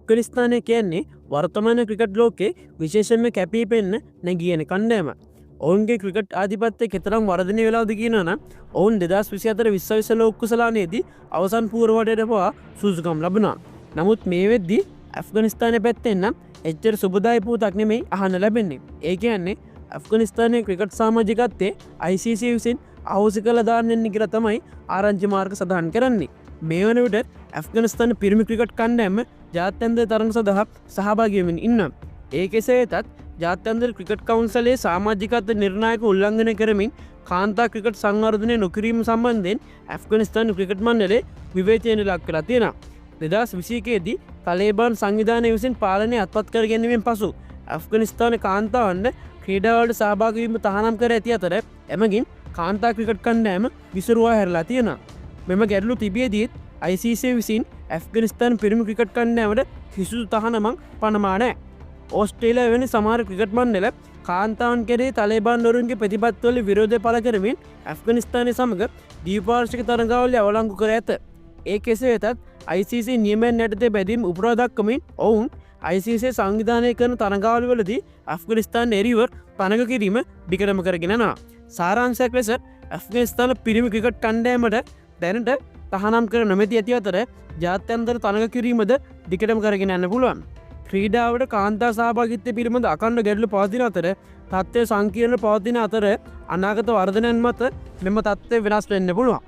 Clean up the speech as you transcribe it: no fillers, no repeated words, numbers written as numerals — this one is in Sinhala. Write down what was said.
ඇෆ්ගනිස්ථානය කියන්නේ වර්තමාන ක්‍රිකට් ලෝකේ විශේෂම කැපී පෙන්න නැගියන කණ්ඩෑම. ඔවුන්ගේ ක්‍රිකට් ආධිපත්තය කෙතරම් වර්ධනය වෙලාද කියනන ඔවුන් 2024 විශ්ව ලෝකුසලානයේදී අවසන් පූර්වවටයට පවා සූසුකම් ලබනා. නමුත් මේ වෙද්දි ඇෆ්ගනිස්ථානය පැත්තෙන්නම් එච්චර සුබදායි පූතක් නෙමෙයි අහන්න ලැබෙන්නේ. ඒ කියන්නේ ඇෆ්ගනිස්ථානය ක්‍රිකට් සාමාජිකත්තේ ICC විසින් අවසි කළ දාන්නෙන්නේ කියලා තමයි ආරංචි මාර්ග සඳහන් කරන්නේ. මේ වන විට ඇෆ්ගනිස්ථාන පිරිමි ක්‍රිකට් කණ්ඩෑම ජාත්‍යන්තර තරඟ සඳහා සහභාගී ඉන්න. ඒ කෙසේ වෙතත් ජාත්‍යන්තර ක්‍රිකට් කවුන්සලේ සමාජිකත්ව නිර්ණායක උල්ලංඝනය කරමින් කාන්තා ක්‍රිකට් සංවර්ධනය නොකිරීම සම්බන්ධයෙන් ඇෆ්ගනිස්ථාන ක්‍රිකට් මණ්ඩලය විවේචනයට ලක් කරලා තියෙනවා. 2021 දී තලේබාන් සංවිධානය විසින් පාලනය අත්පත් කර ගැනීමෙන් පසු ඇෆ්ගනිස්ථාන කාන්තාවන්ට ක්‍රීඩාවලට සහභාගී වීම තහනම් කර ඇති අතර එමගින් කාන්තා ක්‍රිකට් කණ්ඩෑම විසිරුවා හැරලා තියෙනවා. මෙම ගැටලු තිබියදීත් ICC විසින් ඇෆ්ගනිස්ථාන පිරිමි ක්‍රිකට් කණ්ඩෑමට කිසිදු තහනමක් පනමා නැහැ. ඕස්ට්‍රේලියාව වැනි සමහර ක්‍රිකට් මණ්ඩල කාන්තාවන් කෙරේ තලේබාන්වරුන්ගේ ප්‍රතිපත්තිවල විරෝධය පළ කරමින් ඇෆ්ගනිස්ථානය සමග ද්වීපාර්ශ්වික තරඟාවලිය අවලංගු කර ඇත. ඒ කෙසේ වෙතත් ICC නියමයන් යටතේ බැඳීම් උපුරා දක්වමින් ඔවුන් ICC සංවිධානය කරන තරඟාවලිවලදී ඇෆ්ගනිස්ථාන එරිවර් පනග කිරීම දිගටම කරගෙන යනවා. සාරාංශයක් ලෙස ඇෆ්ගනිස්ථාන පිරිමි ක්‍රිකට් කණ්ඩෑමට දැනට තහනම් කර නොමැති ඇති අතර ජාත්‍යන්තර තරඟ කිරීමද දිගටම කරගෙන යන්න පුළුවන්. ක්‍රීඩාවට කාන්තා සහභාගිත්වය පිළිබඳ අඛණ්ඩ ගැටලු පවතින අතර තත්ත්වය සංකීර්ණ පවතින අතර අනාගත වර්ධනයන් මත මෙම තත්ත්වය වෙනස් වෙන්න පුළුවන්.